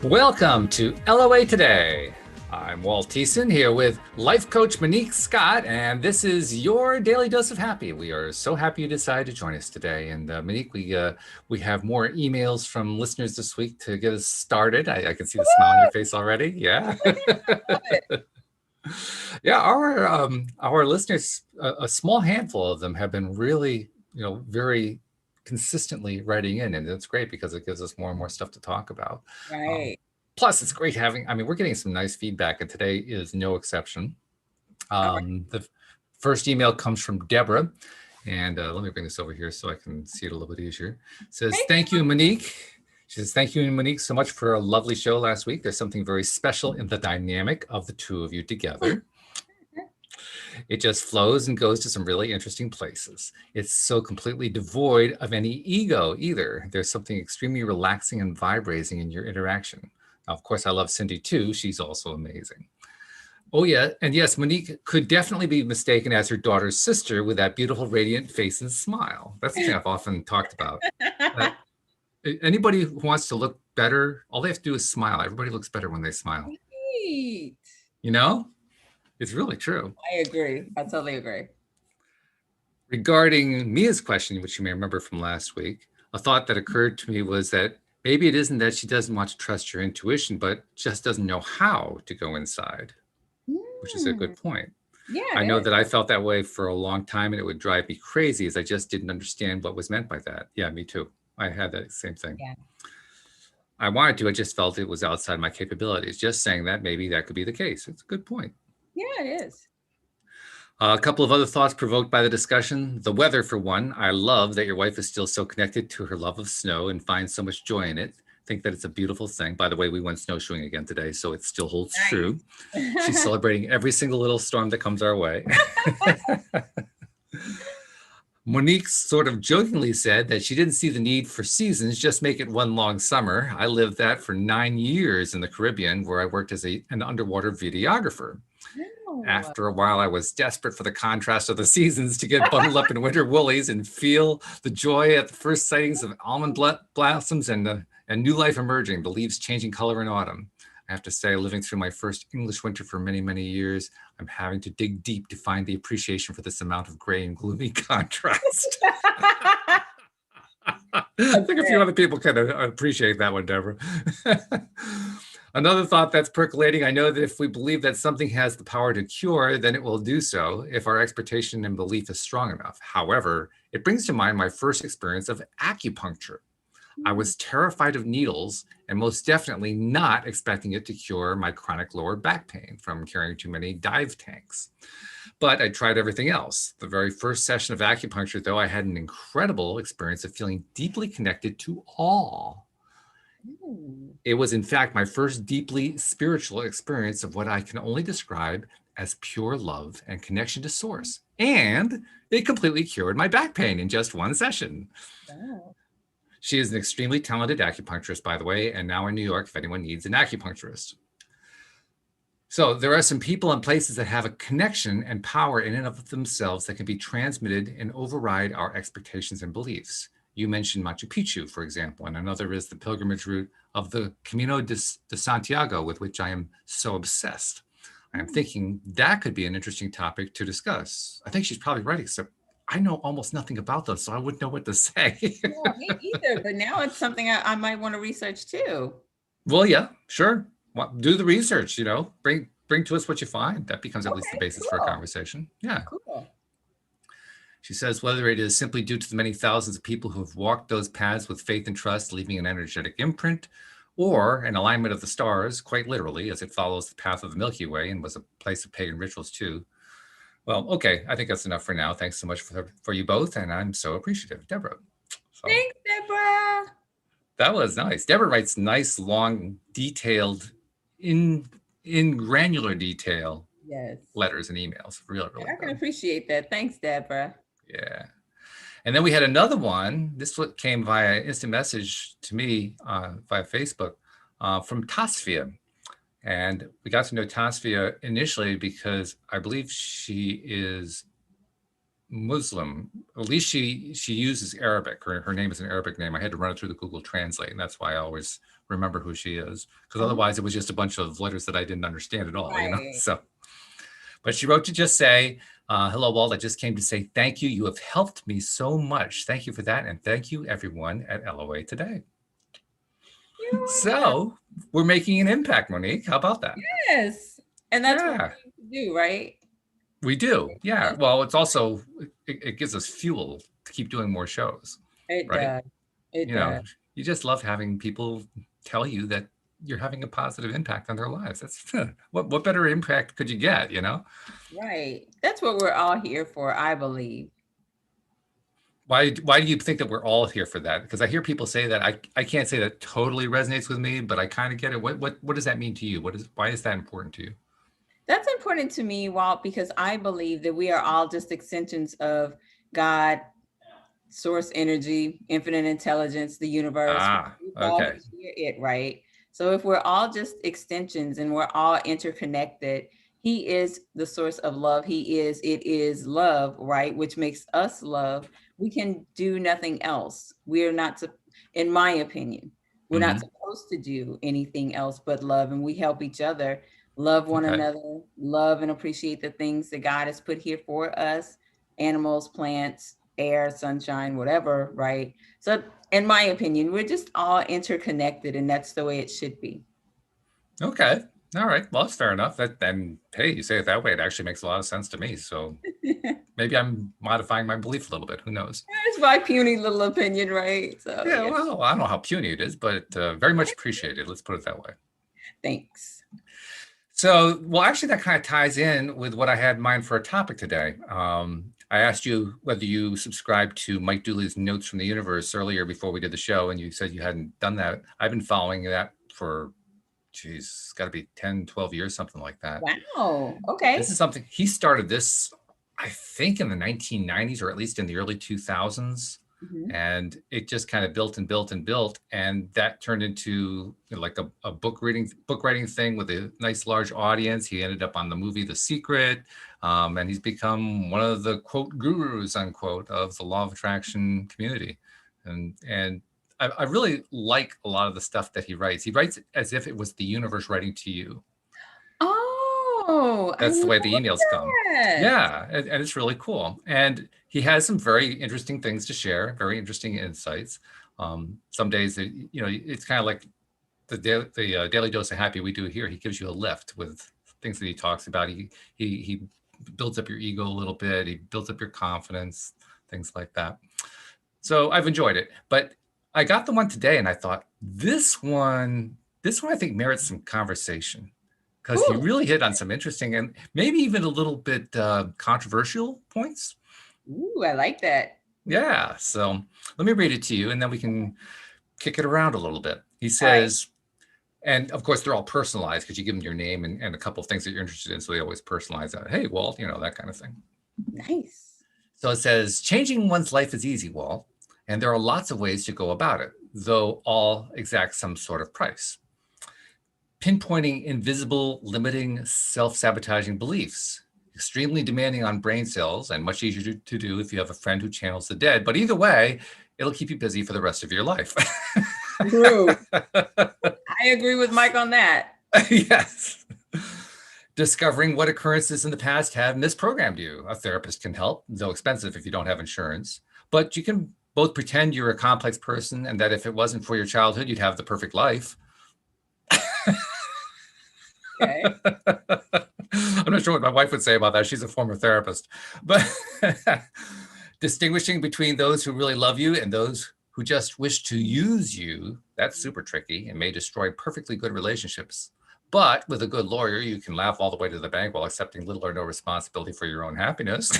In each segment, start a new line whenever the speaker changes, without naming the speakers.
Welcome to LOA Today. I'm Walt Thiessen here with life coach Monique Scott, and this is your daily dose of happy. We are so happy you decided to join us today. And Monique, we have more emails from listeners this week to get us started. I can see the smile on your face already. Yeah. Yeah, our listeners, a small handful of them have been really, very consistently writing in, and it's great because it gives us more and more stuff to talk about.
Right.
Plus, it's great having. I mean, we're getting some nice feedback, and today is no exception.
All right.
The first email comes from Deborah, and let me bring this over here so I can see it a little bit easier. It says,
Hey.
"Thank you, Monique." She says, "Thank you, Monique, so much for a lovely show last week. There's something very special in the dynamic of the two of you together. It just flows and goes to some really interesting places. It's so completely devoid of any ego either. There's something extremely relaxing and vibrating in your interaction. Now, of course, I love Cindy too. She's also amazing. Oh, yeah. And yes, Monique could definitely be mistaken as her daughter's sister with that beautiful, radiant face and smile. That's the thing I've often talked about. Anybody who wants to look better, all they have to do is smile. Everybody looks better when they smile.
Right.
You know? It's really true.
I agree. I totally agree.
Regarding Mia's question, which you may remember from last week, a thought that occurred to me was that maybe it isn't that she doesn't want to trust your intuition, but just doesn't know how to go inside, which is a good point.
Yeah,
I know that I felt that way for a long time, and it would drive me crazy as I just didn't understand what was meant by that. Yeah, me too. I had that same thing.
Yeah.
I wanted to, I just felt it was outside my capabilities. Just saying that, maybe that could be the case. It's a good point.
Yeah, it is.
A couple of other thoughts provoked by the discussion. The weather, for one. I love that your wife is still so connected to her love of snow and finds so much joy in it. Think that it's a beautiful thing. By the way, we went snowshoeing again today, so it still holds true. She's celebrating every single little storm that comes our way. Monique sort of jokingly said that she didn't see the need for seasons, just make it one long summer. I lived that for 9 years in the Caribbean, where I worked as an underwater videographer. After a while, I was desperate for the contrast of the seasons to get bundled up in winter woolies and feel the joy at the first sightings of almond blossoms and new life emerging, the leaves changing color in autumn. I have to say, living through my first English winter for many, many years, I'm having to dig deep to find the appreciation for this amount of gray and gloomy contrast. I think a few other people can appreciate that one, Deborah. Another thought that's percolating, I know that if we believe that something has the power to cure, then it will do so if our expectation and belief is strong enough. However, it brings to mind my first experience of acupuncture. I was terrified of needles and most definitely not expecting it to cure my chronic lower back pain from carrying too many dive tanks. But I tried everything else. The very first session of acupuncture, though, I had an incredible experience of feeling deeply connected to awe. It was, in fact, my first deeply spiritual experience of what I can only describe as pure love and connection to source. And it completely cured my back pain in just one session.
Wow.
She is an extremely talented acupuncturist, by the way, and now in New York if anyone needs an acupuncturist. So there are some people and places that have a connection and power in and of themselves that can be transmitted and override our expectations and beliefs. You mentioned Machu Picchu, for example, and another is the pilgrimage route of the Camino de Santiago, with which I am so obsessed. I am thinking that could be an interesting topic to discuss. I think she's probably right, except I know almost nothing about those, so I wouldn't know what to say.
Yeah, me either. But now it's something I might want to research too.
Well, yeah, sure. Well, do the research, bring to us what you find. That becomes at least the basis for a conversation. Yeah.
Cool.
She says, whether it is simply due to the many thousands of people who have walked those paths with faith and trust, leaving an energetic imprint, or an alignment of the stars, quite literally, as it follows the path of the Milky Way and was a place of pagan rituals too. Well, okay, I think that's enough for now. Thanks so much for you both, and I'm so appreciative, Deborah. So,
Thanks, Deborah.
that was nice. Deborah writes nice, long, detailed, in granular detail
Yes.
letters and emails. Really
I can
good.
appreciate that. Thanks, Deborah.
Yeah. And then we had another one. This came via instant message to me via Facebook from Tasvia. And we got to know Tasvia initially because I believe she is Muslim. At least she uses Arabic. Her name is an Arabic name. I had to run it through the Google Translate, and that's why I always remember who she is, because
Oh,
otherwise it was just a bunch of letters that I didn't understand at all,
right.
So, but she wrote to just say, hello, Walt. I just came to say thank you. You have helped me so much. Thank you for that. And thank you, everyone at LOA today.
You're welcome.
So we're making an impact, Monique. How about that?
Yes. And that's what
Yeah,
we do, right?
we do. Yeah. Well, it's also, it gives us fuel to keep doing more shows,
It
right?
does. It
You know,
does.
you just love having people tell you that you're having a positive impact on their lives. That's what better impact could you get,
Right. That's what we're all here for, I believe.
Why do you think that we're all here for that? Because I hear people say that. I can't say that totally resonates with me, but I kind of get it. What does that mean to you? Why is that important to you?
That's important to me, Walt, because I believe that we are all just extensions of God, source energy, infinite intelligence, the universe.
Ah,
We all
okay.
hear it, right? So if we're all just extensions and we're all interconnected, he is the source of love. It is love, right? Which makes us love. We can do nothing else. We're not, in my opinion, we're not
Mm-hmm.
supposed to do anything else but love. And we help each other love one
Okay.
another, love and appreciate the things that God has put here for us, animals, plants, air, sunshine, whatever, right? So in my opinion, we're just all interconnected, and that's the way it should be.
Okay. All right. Well, that's fair enough. Then, hey, you say it that way, it actually makes a lot of sense to me. So maybe I'm modifying my belief a little bit. Who knows?
It's my puny little opinion, right? So
Yeah.
yeah,
Well, I don't know how puny it is, but very much appreciated. Let's put it that way.
thanks.
So, well, actually, that kind of ties in with what I had in mind for a topic today. I asked you whether you subscribed to Mike Dooley's Notes from the Universe earlier before we did the show, and you said you hadn't done that. I've been following that for, geez, it's got to be 10, 12 years, something like that.
Wow.
This
Okay.
is something he started this, I think, in the 1990s or at least in the early 2000s.
Mhm.
And it just kind of built and built and built. And that turned into like a book writing thing with a nice large audience. He ended up on the movie The Secret. And he's become one of the quote gurus, unquote, of the law of attraction community. And I really like a lot of the stuff that he writes. He writes as if it was the universe writing to you.
Oh, I
That's the
love
way the emails come.
that.
Yeah, and it's really cool. And he has some very interesting things to share, very interesting insights. Some days, it's kind of like the daily dose of happy we do here. He gives you a lift with things that he talks about. He builds up your ego a little bit. He builds up your confidence, things like that. So I've enjoyed it. But I got the one today, and I thought this one I think merits some conversation because he
Ooh,
really hit on some interesting and maybe even a little bit controversial points.
ooh, I like that.
Yeah. So let me read it to you, and then we can kick it around a little bit. He
All right.
says, and of course, they're all personalized because you give them your name and a couple of things that you're interested in. So they always personalize that. Hey, Walt, that kind of thing.
Nice.
So it says, changing one's life is easy, Walt, and there are lots of ways to go about it, though all exact some sort of price. Pinpointing invisible, limiting, self-sabotaging beliefs, extremely demanding on brain cells and much easier to do if you have a friend who channels the dead. But either way, it'll keep you busy for the rest of your life.
True. I agree with Mike on that.
Yes. Discovering what occurrences in the past have misprogrammed you. A therapist can help, though expensive if you don't have insurance. But you can both pretend you're a complex person and that if it wasn't for your childhood, you'd have the perfect life.
Okay.
I'm not sure what my wife would say about that. She's a former therapist. But distinguishing between those who really love you and those who just wish to use you, that's super tricky and may destroy perfectly good relationships. But with a good lawyer, you can laugh all the way to the bank while accepting little or no responsibility for your own happiness.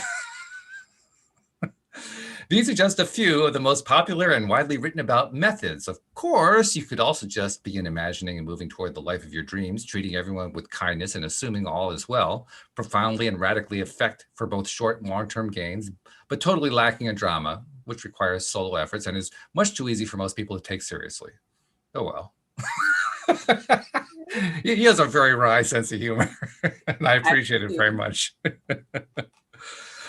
These are just a few of the most popular and widely written about methods. Of course, you could also just begin imagining and moving toward the life of your dreams, treating everyone with kindness and assuming all is well, profoundly and radically affect for both short and long-term gains, but totally lacking in drama, which requires solo efforts and is much too easy for most people to take seriously. Oh, well. He has a very wry sense of humor, and I appreciate it very much.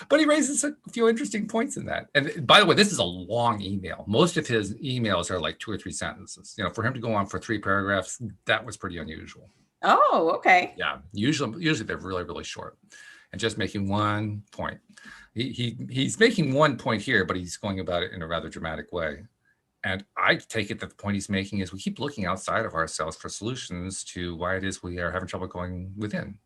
But But he raises a few interesting points in that. And by the way, this is a long email. Most of his emails are like 2 or 3 sentences. You know, for him to go on for 3 paragraphs, that was pretty unusual.
Oh, okay.
Yeah, usually they're really, really short and just making one point. He's making one point here, but he's going about it in a rather dramatic way. And I take it that the point he's making is we keep looking outside of ourselves for solutions to why it is we are having trouble going within.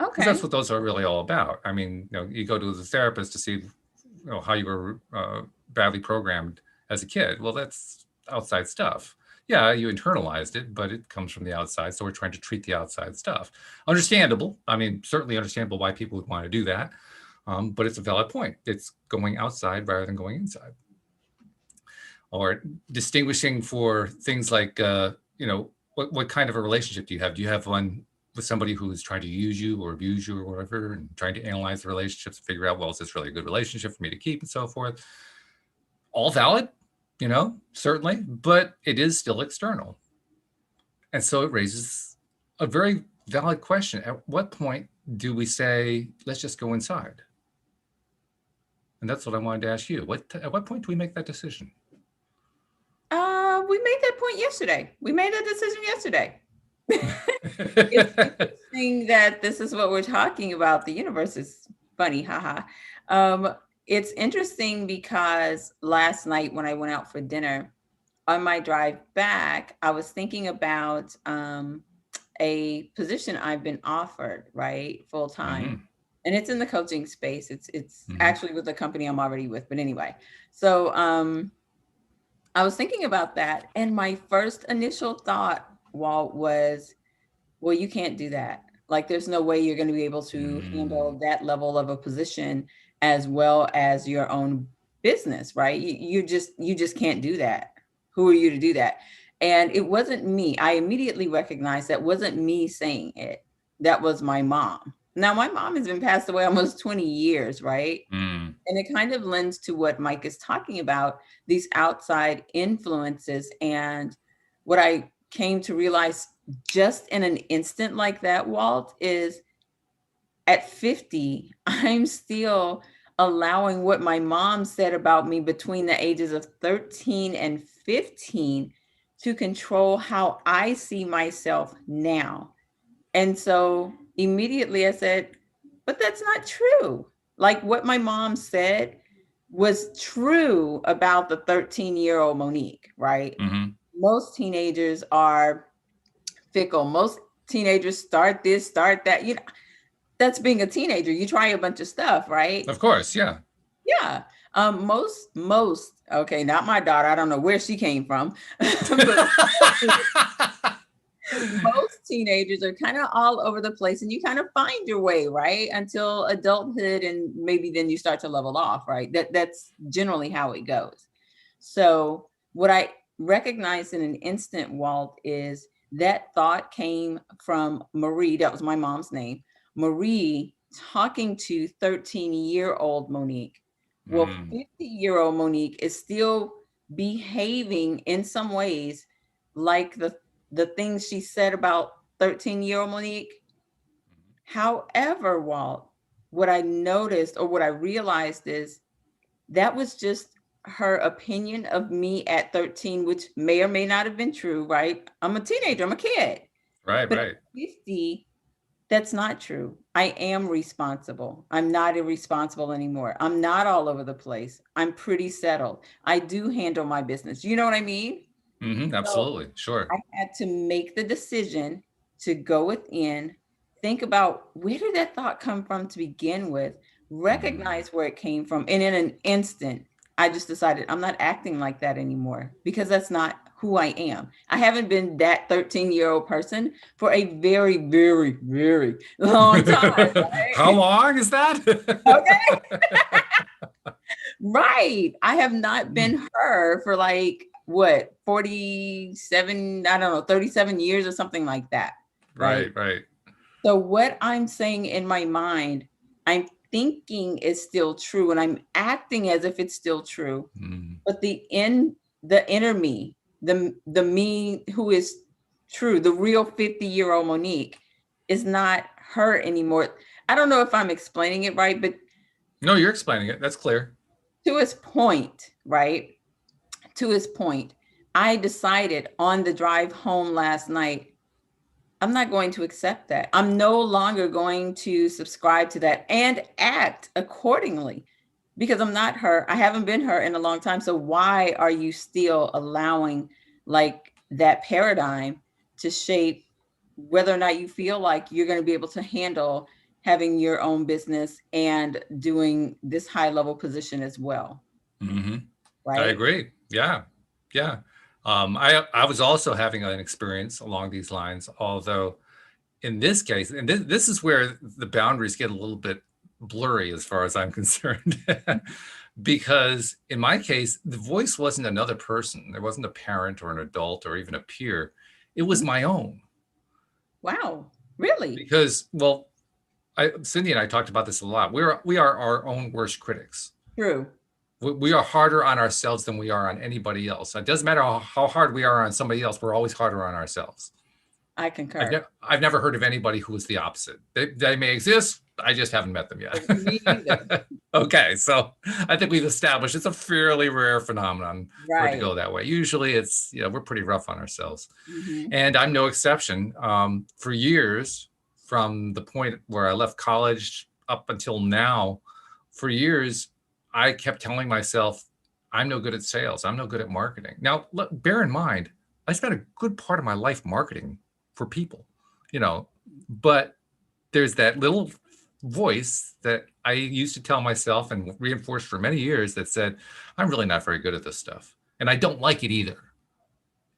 Okay.
Because that's what those are really all about. I mean, you know, you go to the therapist to see, you know, how you were badly programmed as a kid. Well, that's outside stuff. Yeah, you internalized it, but it comes from the outside. So we're trying to treat the outside stuff. Understandable. I mean, certainly understandable why people would want to do that. But it's a valid point. It's going outside rather than going inside. Or distinguishing for things like, you know, what kind of a relationship do you have? Do you have one with somebody who is trying to use you or abuse you or whatever, and trying to analyze the relationships and figure out, well, is this really a good relationship for me to keep and so forth? All valid, you know, certainly, but it is still external. And so it raises a very valid question. At what point do we say, let's just go inside? And that's what I wanted to ask you. At what point do we make that decision?
We made that point yesterday. We made that decision yesterday. It's interesting that this is what we're talking about. The universe is funny, haha. It's interesting because last night when I went out for dinner, on my drive back, I was thinking about a position I've been offered, right, full time. And it's in the coaching space. It's actually with the company I'm already with. But anyway, so I was thinking about that. And my first initial thought, Walt, was, well, you can't do that. Like, there's no way you're going to be able to handle that level of a position as well as your own business, right? You just can't do that. Who are you to do that? And it wasn't me. I immediately recognized that wasn't me saying it. That was my mom. Now, my mom has been passed away almost 20 years, right? And it kind of lends to what Mike is talking about, these outside influences. And what I came to realize just in an instant like that, Walt, is at 50, I'm still allowing what my mom said about me between the ages of 13 and 15 to control how I see myself now. And so immediately I said, but that's not true. Like, what my mom said was true about the 13-year-old Monique, right? Most teenagers are fickle. Most teenagers start this, start that. You know, that's being a teenager. You try a bunch of stuff, right?
Of course, yeah.
Yeah. Most, okay, not my daughter. I don't know where she came from. Most teenagers are kind of all over the place, and you kind of find your way, right? Until adulthood, and maybe then you start to level off, right? That's generally how it goes. So what I recognized in an instant, Walt, is that thought came from Marie. That was my mom's name. Marie talking to 13-year-old Monique. Well, 50-year-old Monique is still behaving in some ways like the things she said about 13-year-old Monique. However, Walt, what I noticed or what I realized is that was just her opinion of me at 13, which may or may not have been true, right? I'm a teenager, I'm a kid.
Right,
but
right.
At 50, that's not true. I am responsible. I'm not irresponsible anymore. I'm not all over the place. I'm pretty settled. I do handle my business. You know what I mean?
Absolutely.
So
sure.
I had to make the decision to go within, think about where did that thought come from to begin with, recognize where it came from. And in an instant, I just decided I'm not acting like that anymore, because that's not who I am. I haven't been that 13-year-old person for a very, very, very long time. Right?
How long is that?
Okay. Right. I have not been her for like, what, 47, I don't know, 37 years or something like that.
Right, right.
So what I'm saying in my mind, I'm thinking is still true, and I'm acting as if it's still true. But the inner me, the me who is true, the real 50-year-old Monique, is not her anymore. I don't know if I'm explaining it right, but
No, you're explaining it. That's clear.
to his point, right? To his point, I decided on the drive home last night, I'm not going to accept that. I'm no longer going to subscribe to that and act accordingly because I'm not her. I haven't been her in a long time. So why are you still allowing like that paradigm to shape whether or not you feel like you're going to be able to handle having your own business and doing this high level position as well?
Mm-hmm. I
Right?
agree. Yeah. Yeah. I was also having an experience along these lines, although in this case, and this is where the boundaries get a little bit blurry as far as I'm concerned. Because in my case, the voice wasn't another person. There wasn't a parent or an adult or even a peer. It was my own.
Wow. Really?
Because, well, Cindy and I talked about this a lot. We are our own worst critics.
True.
We are harder on ourselves than we are on anybody else. It doesn't matter how hard we are on somebody else. We're always harder on ourselves.
I concur.
I've never heard of anybody who is the opposite. They may exist. I just haven't met them yet.
Me neither.
Okay, so I think we've established it's a fairly rare phenomenon for it to
Right.
go that way. Usually it's, we're pretty rough on ourselves.
Mhm.
And I'm no exception. For years, from the point where I left college up until now, for years, I kept telling myself, I'm no good at sales. I'm no good at marketing. Now, bear in mind, I spent a good part of my life marketing for people, but there's that little voice that I used to tell myself and reinforced for many years that said, I'm really not very good at this stuff. And I don't like it either.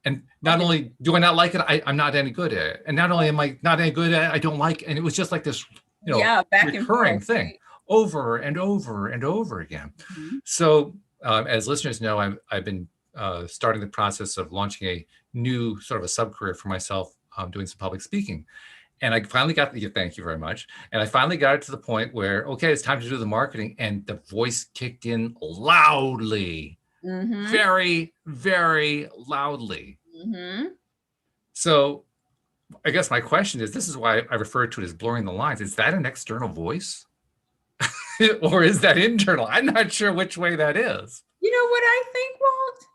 And not only do I not like it, I'm not any good at it. And not only am I not any good at it, I don't like it. And it was just like this,
Yeah, back and
recurring
forth,
thing
right?
over and over and over again.
Mhm.
So as listeners know, I've been starting the process of launching a new sort of a sub-career for myself, doing some public speaking. And I finally thank you very much. And I finally got it to the point where, okay, it's time to do the marketing. And the voice kicked in loudly,
Mhm.
very, very loudly.
Mhm.
So I guess my question is, this is why I refer to it as blurring the lines. Is that an external voice? Or is that internal? I'm not sure which way that is.
You know what I think, Walt?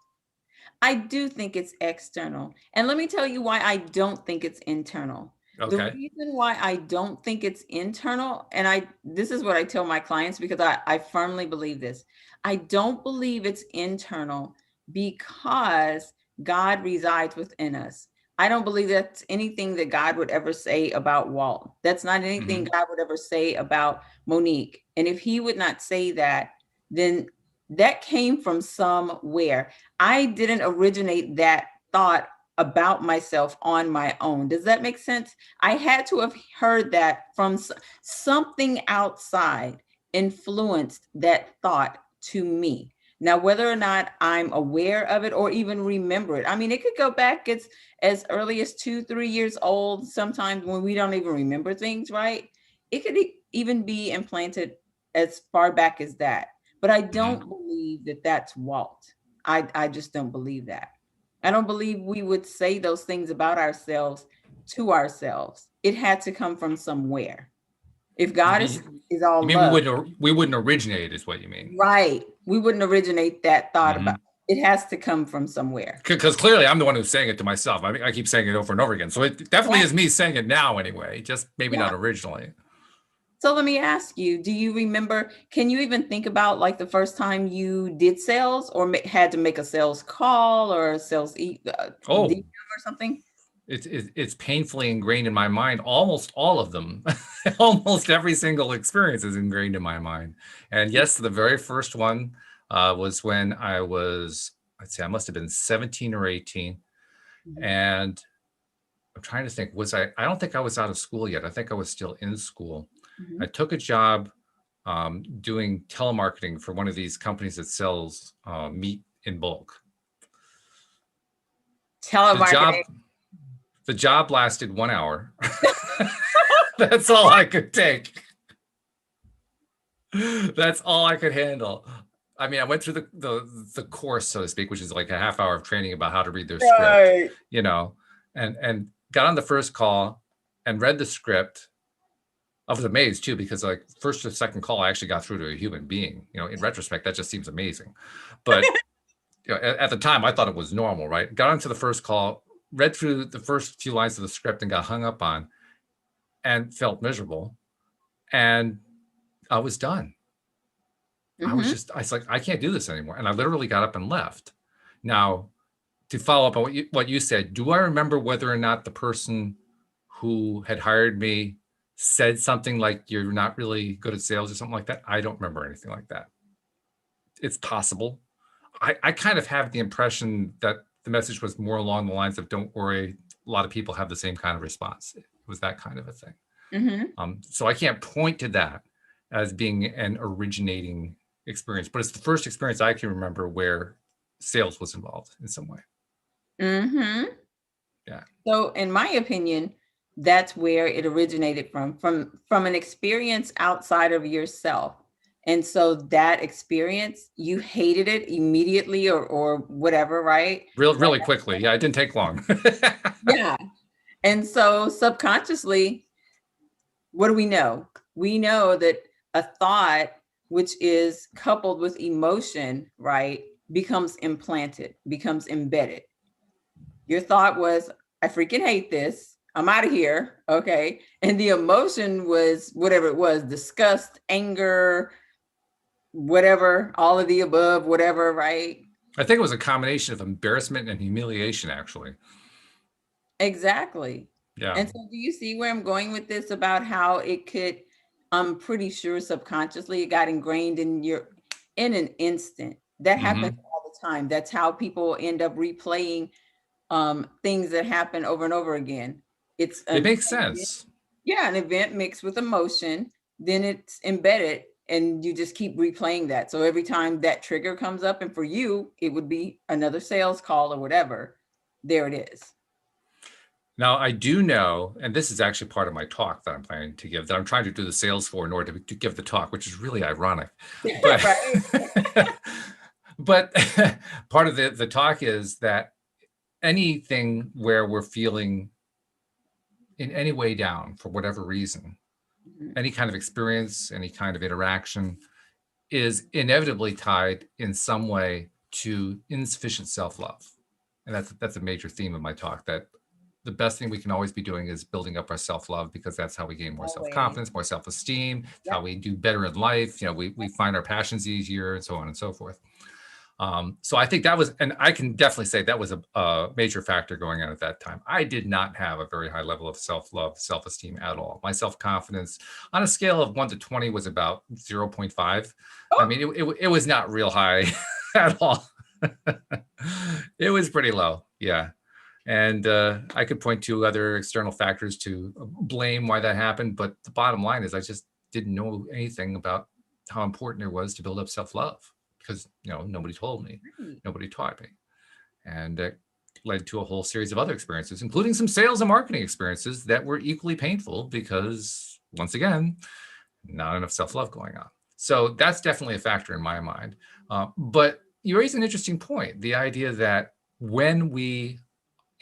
I do think it's external. And let me tell you why I don't think it's internal. The
Okay.
reason why I don't think it's internal, and this is what I tell my clients because I firmly believe this. I don't believe it's internal because God resides within us. I don't believe that's anything that God would ever say about Walt. That's not anything
Mhm.
God would ever say about Monique. And if he would not say that, then that came from somewhere. I didn't originate that thought about myself on my own. Does that make sense? I had to have heard that from something outside influenced that thought to me. Now, whether or not I'm aware of it or even remember it, I mean, it could go back as early as 2, 3 years old, sometimes when we don't even remember things, right? It could even be implanted as far back as that. But I
Mhm.
don't believe that that's Walt. I just don't believe that. I don't believe we would say those things about ourselves to ourselves. It had to come from somewhere. If God
You
is all
mean
love,
we wouldn't originate is what you mean?
right? We wouldn't originate that thought about.
Mhm.
It has to come from somewhere.
Because clearly I'm the one who's saying it to myself. I mean, I keep saying it over and over again. So it definitely is me saying it now anyway, just maybe
Yeah.
not originally.
So let me ask you, do you remember, can you even think about like the first time you did sales or had to make a sales call or a sales DM
Oh,
or something?
it's painfully ingrained in my mind. Almost all of them, almost every single experience is ingrained in my mind. And yes, the very first one was when I'd say I must have been 17 or 18.
Mhm.
And I'm trying to think, I don't think I was out of school yet. I think I was still in school. I
Mhm.
took a job doing telemarketing for one of these companies that sells meat in bulk. The
Telemarketing.
job, the job lasted 1 hour. That's all I could take. That's all I could handle. I mean, I went through the course, so to speak, which is like a half hour of training about how to read their script,
Right.
and got on the first call and read the script. I was amazed too, because like first or second call, I actually got through to a human being. In retrospect, that just seems amazing. But at the time, I thought it was normal, right? Got onto the first call, read through the first few lines of the script and got hung up on and felt miserable. And I was done. I was like, I can't do this anymore. And I literally got up and left. Now, to follow up on what you said, do I remember whether or not the person who had hired me said something like, you're not really good at sales or something like that? I don't remember anything like that. It's possible. I kind of have the impression that the message was more along the lines of, don't worry, a lot of people have the same kind of response. It was that kind of a thing. So I can't point to that as being an originating experience, but it's the first experience I can remember where sales was involved in some way. Yeah.
So in my opinion, that's where it originated from an experience outside of yourself. And so that experience, you hated it immediately or whatever, right?
Really quickly. Yeah, it didn't take long.
Yeah. And so subconsciously, what do we know? We know that a thought, which is coupled with emotion, right, becomes implanted, becomes embedded. Your thought was, I freaking hate this. I'm out of here. Okay. And the emotion was whatever it was, disgust, anger, whatever, all of the above, whatever, right?
I think it was a combination of embarrassment and humiliation, actually.
Exactly.
Yeah.
And so do you see where I'm going with this about how it could, I'm pretty sure subconsciously it got ingrained in an instant. That happens all the time. That's how people end up replaying things that happen over and over again. It
makes sense.
Yeah, an event mixed with emotion, then it's embedded and you just keep replaying that. So every time that trigger comes up, and for you, it would be another sales call or whatever, there it is.
Now, I do know, and this is actually part of my talk that I'm planning to give, that I'm trying to do the sales for in order to give the talk, which is really ironic. But, but part of the talk is that anything where we're feeling in any way down for whatever reason, any kind of experience, any kind of interaction is inevitably tied in some way to insufficient self-love. And that's a major theme of my talk, that the best thing we can always be doing is building up our self-love, because that's how we gain more self-confidence, more self-esteem, how we do better in life. We find our passions easier and so on and so forth. So I think that was, and I can definitely say that was a major factor going on at that time. I did not have a very high level of self-love, self-esteem at all. My self-confidence on a scale of 1 to 20 was about 0.5. I mean, it was not real high at all. It was pretty low. Yeah. And I could point to other external factors to blame why that happened. But the bottom line is I just didn't know anything about how important it was to build up self-love, because nobody told me, nobody taught me. And it led to a whole series of other experiences, including some sales and marketing experiences that were equally painful because, once again, not enough self-love going on. So that's definitely a factor in my mind. But you raise an interesting point, the idea that when we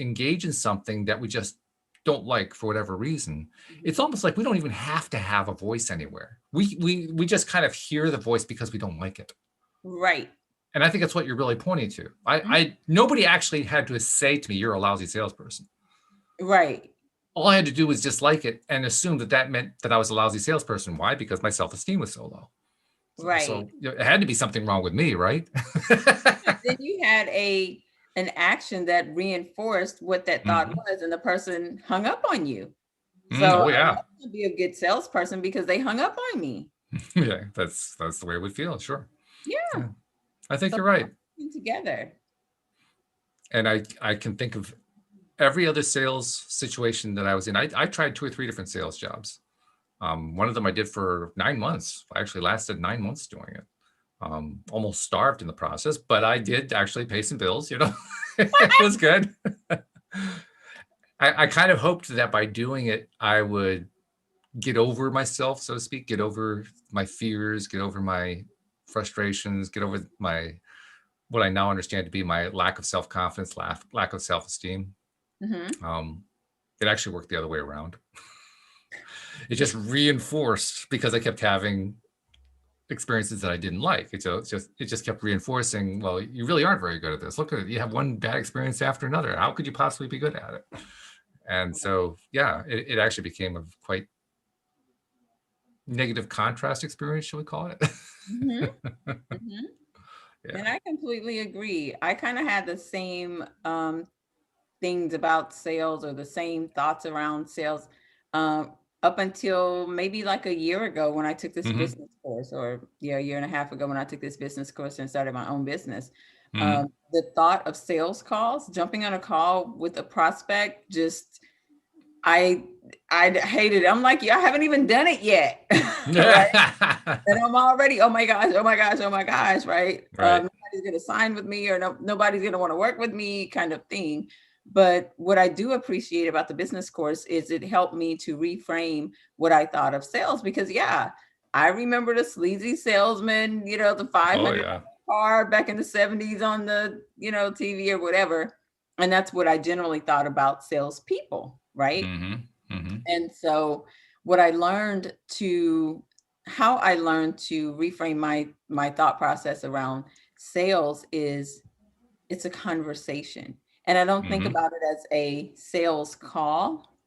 engage in something that we just don't like for whatever reason, it's almost like we don't even have to have a voice anywhere. We just kind of hear the voice because we don't like it.
Right.
And I think that's what you're really pointing to. Nobody actually had to say to me, you're a lousy salesperson.
Right.
All I had to do was just like it and assume that meant that I was a lousy salesperson. Why? Because my self-esteem was so low.
Right.
So it had to be something wrong with me, right?
Then you had an action that reinforced what that thought was, and the person hung up on you. So
yeah,
I'm not gonna be a good salesperson because they hung up on me.
Yeah, that's the way it would feel. Sure.
Yeah.
I think you're right.
Together.
And I can think of every other sales situation that I was in. I tried 2 or 3 different sales jobs. One of them I did for 9 months. I actually lasted 9 months doing it. Almost starved in the process, but I did actually pay some bills, It was good. I kind of hoped that by doing it, I would get over myself, so to speak, get over my fears, get over my frustrations, get over what I now understand to be my lack of self-confidence, lack of self-esteem. It actually worked the other way around. It just reinforced because I kept having experiences that I didn't like. So it just kept reinforcing, well, you really aren't very good at this. Look at it. You have one bad experience after another. How could you possibly be good at it? And so, yeah, it actually became a quite negative contrast experience, shall we call it?
Mhm. Mhm.
Yeah.
And I completely agree. I kind of had the same things about sales or the same thoughts around sales up until maybe like a year ago when I took this
Mm-hmm.
business course, or yeah, a year and a half ago when I took this business course and started my own business.
Mm-hmm.
The thought of sales calls, jumping on a call with a prospect, just I I hated it. I'm like, yeah, I haven't even done it yet. Right. And I'm already, oh my gosh, oh my gosh, oh my gosh, right?
Right.
Nobody's gonna sign with me, or nobody's gonna want to work with me, kind of thing. But what I do appreciate about the business course is it helped me to reframe what I thought of sales, because yeah, I remember the sleazy salesman, the
Oh,
500
yeah.
car back in the 70s on the, TV or whatever. And that's what I generally thought about salespeople, right?
Mm-hmm. Mm-hmm.
And so what I learned to how I learned to reframe my thought process around sales is it's a conversation. And I don't think
Mm-hmm.
about it as a sales call.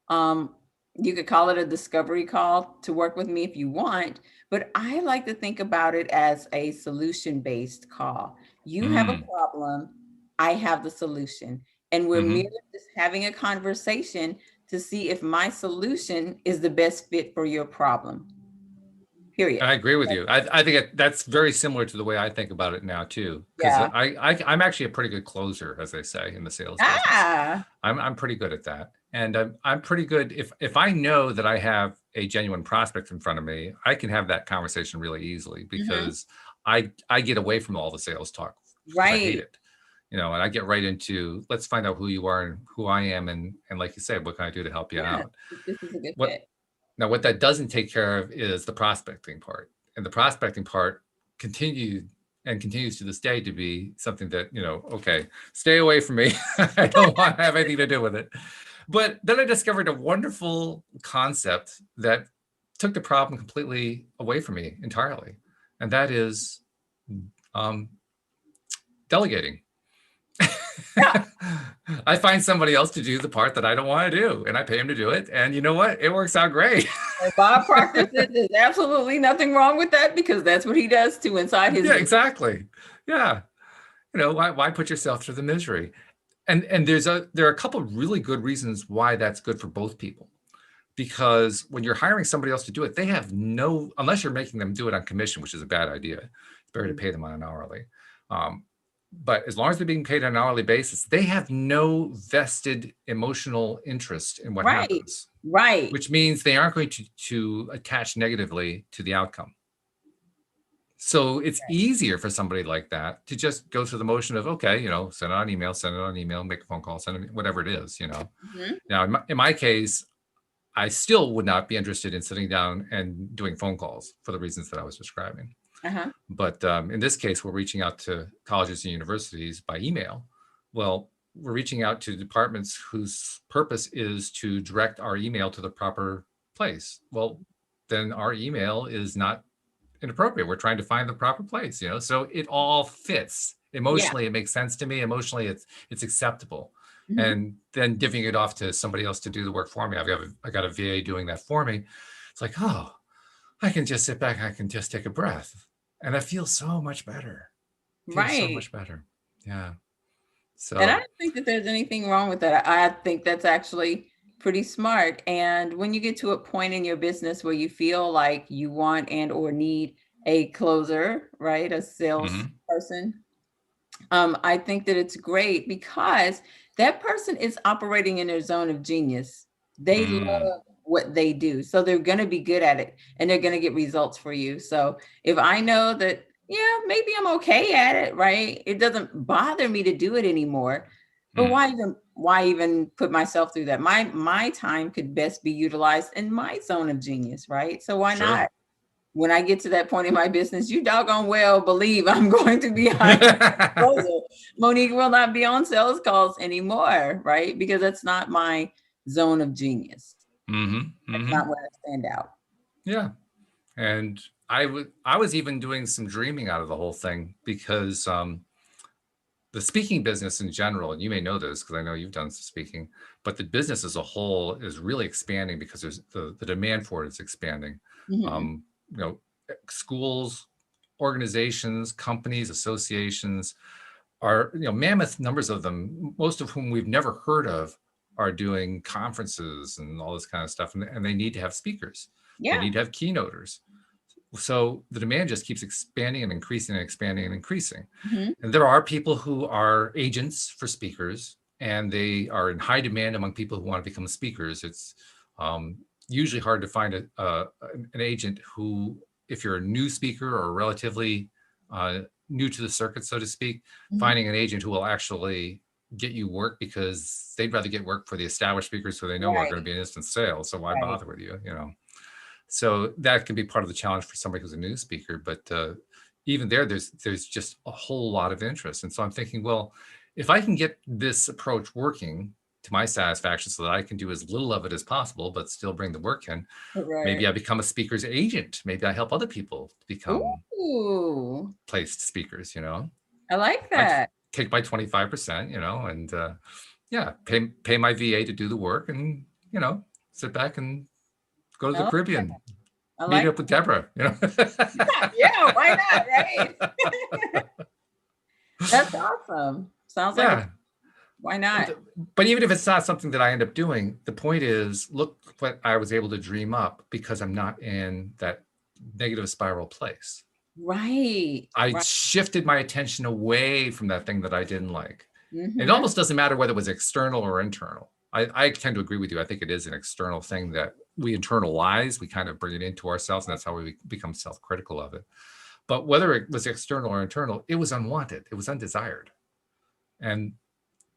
Um, you could call it a discovery call to work with me if you want, but I like to think about it as a solution-based call. You have a
Mm-hmm.
problem, I have the solution, and we're
Mm-hmm.
merely just having a conversation to see if my solution is the best fit for your problem. Period.
I agree with you. I think that's very similar to the way I think about it now too, because
Yeah.
I'm actually a pretty good closer, as they say in the sales business.
Ah.
I'm pretty good at that, and I'm pretty good if I know that I have a genuine prospect in front of me, I can have that conversation really easily
Mhm.
because I get away from all the sales talk because I hate
Right.
it, and I get right into let's find out who you are and who I am, and like you said, what can I do to help you
Yeah.
out?
This is a good
What
fit.
Now, what that doesn't take care of is the prospecting part. And the prospecting part continued and continues to this day to be something that, okay, stay away from me. I don't want to have anything to do with it. But then I discovered a wonderful concept that took the problem completely away from me entirely. And that is um, delegating.
Yeah.
I find somebody else to do the part that I don't want to do, and I pay him to do it. And you know what? It works out great.
And Bob Proctor said there's absolutely nothing wrong with that, because that's what he does too inside his
Yeah,
business.
exactly. Yeah. Why put yourself through the misery? And there are a couple of really good reasons why that's good for both people. Because when you're hiring somebody else to do it, they have no, unless you're making them do it on commission, which is a bad idea. It's better to pay them on an hourly. Um, but as long as they're being paid on an hourly basis, they have no vested emotional interest in what
Right.
happens,
Right.
which means they aren't going to attach negatively to the outcome. So it's easier for somebody like that to just go through the motion of, okay, send it on email, make a phone call, send it, whatever it is.
Mhm.
Now, in my case, I still would not be interested in sitting down and doing phone calls for the reasons that I was describing.
Uh-huh.
But in this case, we're reaching out to colleges and universities by email. Well, we're reaching out to departments whose purpose is to direct our email to the proper place. Well, then our email is not inappropriate. We're trying to find the proper place, so it all fits.
Yeah.
Emotionally, it makes sense to me. Emotionally, it's acceptable.
Mhm.
And then giving it off to somebody else to do the work for me. I got a VA doing that for me. It's like, oh, I can just sit back. I can just take a breath. And I feel so much better. Feels so
Right.
much better. Yeah.
And I
So,
don't think that there's anything wrong with that. I think that's actually pretty smart. And when you get to a point in your business where you feel like you want and or need a closer, right? A sales
mhm.
person, I think that it's great because that person is operating in their zone of genius. They
Mm.
love what they do. So they're going to be good at it and they're going to get results for you. So if I know that, yeah, maybe I'm okay at it, right? It doesn't bother me to do it anymore. But
Mm.
why even put myself through that? My time could best be utilized in my zone of genius, right? So why
Sure.
not? When I get to that point in my business, you doggone well believe I'm going to be hiring a closer. Monique will not be on sales calls anymore, right? Because that's not my zone of genius. That's
Mm-hmm.
not where I stand out.
Yeah. And I was even doing some dreaming out of the whole thing because the speaking business in general, and you may know this because I know you've done some speaking, but the business as a whole is really expanding because there's the demand for it is expanding.
Mhm.
Um, you know, schools, organizations, companies, associations are, mammoth numbers of them, most of whom we've never heard of, are doing conferences and all this kind of stuff. And they need to have speakers. They
Yeah.
need to have keynoters. So the demand just keeps expanding and increasing and expanding and increasing.
Mhm.
And there are people who are agents for speakers, and they are in high demand among people who want to become speakers. It's usually hard to find an agent who, if you're a new speaker or relatively new to the circuit, so to speak,
Mhm.
finding an agent who will actually get you work, because they'd rather get work for the established speakers who they know are going to
Right.
be an instant sale. So why
Right.
bother with you, So that can be part of the challenge for somebody who's a new speaker. But even there's just a whole lot of interest. And so I'm thinking, well, if I can get this approach working to my satisfaction so that I can do as little of it as possible, but still bring the work in, maybe
Right.
I become a speaker's agent. Maybe I help other people become
Ooh,
placed speakers,
I like
I
that.
take my 25%, and yeah, pay my VA to do the work, and, sit back and go to
I
the
like that.
Caribbean,
I
meet
like
up with Deborah,
that. Yeah, why not, right? That's awesome. Sounds like a
Yeah.
why not?
But even if it's not something that I end up doing, the point is, look what I was able to dream up because I'm not in that negative spiral place.
Right.
I
Right.
shifted my attention away from that thing that I didn't like. It
Mhm.
almost doesn't matter whether it was external or internal. I tend to agree with you. I think it is an external thing that we internalize. We kind of bring it into ourselves, and that's how we become self-critical of it. But whether it was external or internal, it was unwanted. It was undesired. And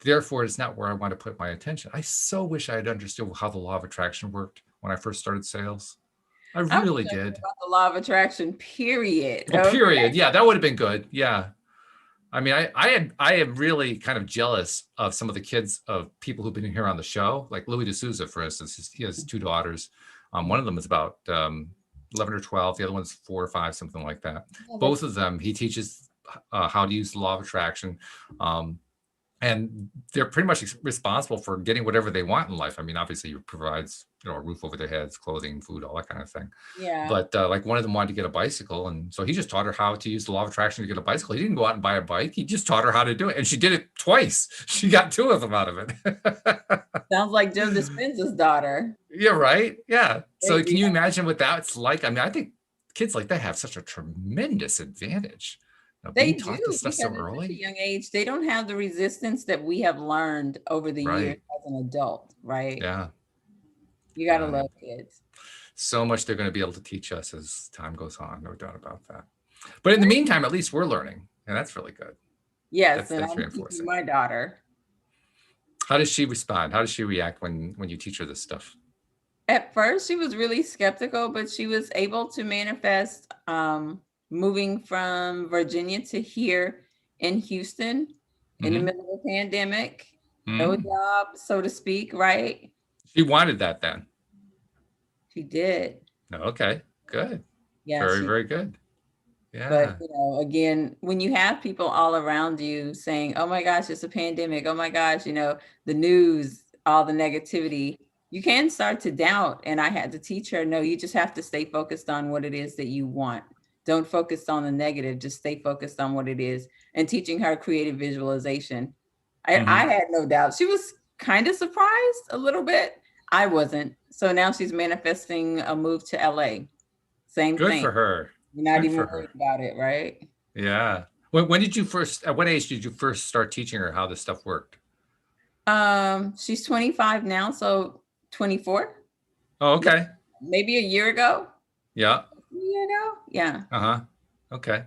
therefore, it's not where I want to put my attention. I so wish I had understood how the law of attraction worked when I first started sales. I
I wish
really
I knew
did.
about the law of attraction, period.
Well,
Okay.
period. Yeah, that would have been good. Yeah. I mean, I am really kind of jealous of some of the kids of people who've been here on the show, like Louis D'Souza, for instance. He has two daughters. One of them is about 11 or 12. The other one's 4 or 5, something like that.
Oh,
Both
that's
of them, he teaches how to use the law of attraction. And they're pretty much responsible for getting whatever they want in life. I mean, obviously, it provides a roof over their heads, clothing, food, all that kind of thing.
yeah.
But like one of them wanted to get a bicycle, and so he just taught her how to use the law of attraction to get a bicycle. He didn't go out and buy a bike. He just taught her how to do it, and she did it twice. She got 2 of them out of it.
Sounds like Joe Dispenza's daughter.
Yeah, right. Yeah. So can
Crazy.
you imagine what that's like? I mean, I think kids like that have such a tremendous advantage.
They
Being
do
taught this stuff so
because at such a
early.
young age, they don't have the resistance that we have learned over the years
Right.
as an adult, right?
Yeah.
You gotta
Yeah.
love kids.
So much they're going to be able to teach us as time goes on, no doubt about that. But in the meantime, at least we're learning, and that's really good.
Yes,
That's
and
that's
I'm teaching
reinforcing.
my daughter.
How does she respond? How does she react when you teach her this stuff?
At first, she was really skeptical, but she was able to manifest moving from Virginia to here in Houston in the
Mm-hmm.
middle of a pandemic. No
Mm-hmm.
job, so to speak, right?
She wanted that then.
She did.
Okay, good.
Yeah,
Very,
she
very good.
but
Yeah.
again, when you have people all around you saying, "Oh my gosh, it's a pandemic. Oh my gosh, the news, all the negativity," you can start to doubt. And I had to teach her, no, you just have to stay focused on what it is that you want. Don't focus on the negative, just stay focused on what it is. And teaching her creative visualization. I
Mm-hmm.
had no doubt. She was kind of surprised a little bit. I wasn't. So now she's manifesting a move to LA. Same
Good
thing.
for her.
You're not
Good
even
for
worried
her.
about it, right?
Yeah. When did you first? At what age did you first start teaching her how this stuff worked?
She's 25 now, so 24,
Oh, okay.
maybe a year ago.
Yeah.
A year ago? Yeah.
Uh-huh. Okay.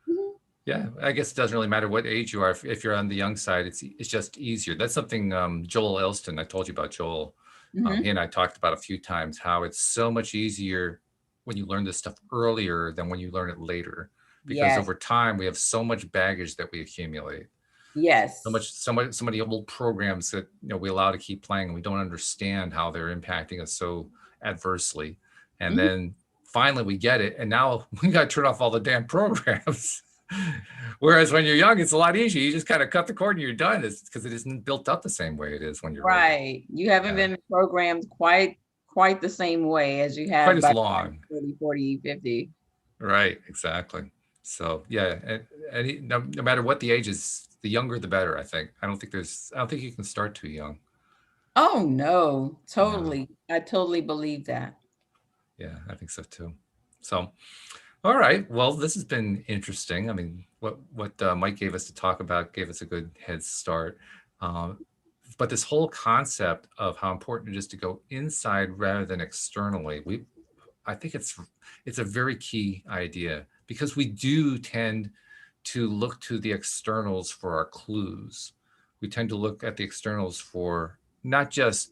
Mhm.
Yeah, I guess it doesn't really matter what age you are. If you're on the young side, it's just easier. That's something Joel Elston, I told you about Joel. He
Mhm.
and I talked about a few times how it's so much easier when you learn this stuff earlier than when you learn it later. Because
Yes.
over time, we have so much baggage that we accumulate.
Yes.
So many old programs that we allow to keep playing, and we don't understand how they're impacting us so adversely. And
Mhm.
then finally we get it, and now we got to turn off all the damn programs. Whereas when you're young, it's a lot easier. You just kind of cut the cord and you're done. It's because it isn't built up the same way it is when you're older.
Right. You haven't
Yeah.
been programmed quite the same way as you
Quite
have
as
by the time
long.
30, 40, 50.
Right, exactly. So yeah, and no matter what the age is, the younger the better, I think. I don't think you can start too young.
Oh no,
No.
totally. I totally believe that.
Yeah, I think so too. So, all right. Well, this has been interesting. I mean, what Mike gave us to talk about gave us a good head start. Um, but this whole concept of how important it is to go inside rather than externally, I think it's a very key idea, because we do tend to look to the externals for our clues. We tend to look at the externals for not just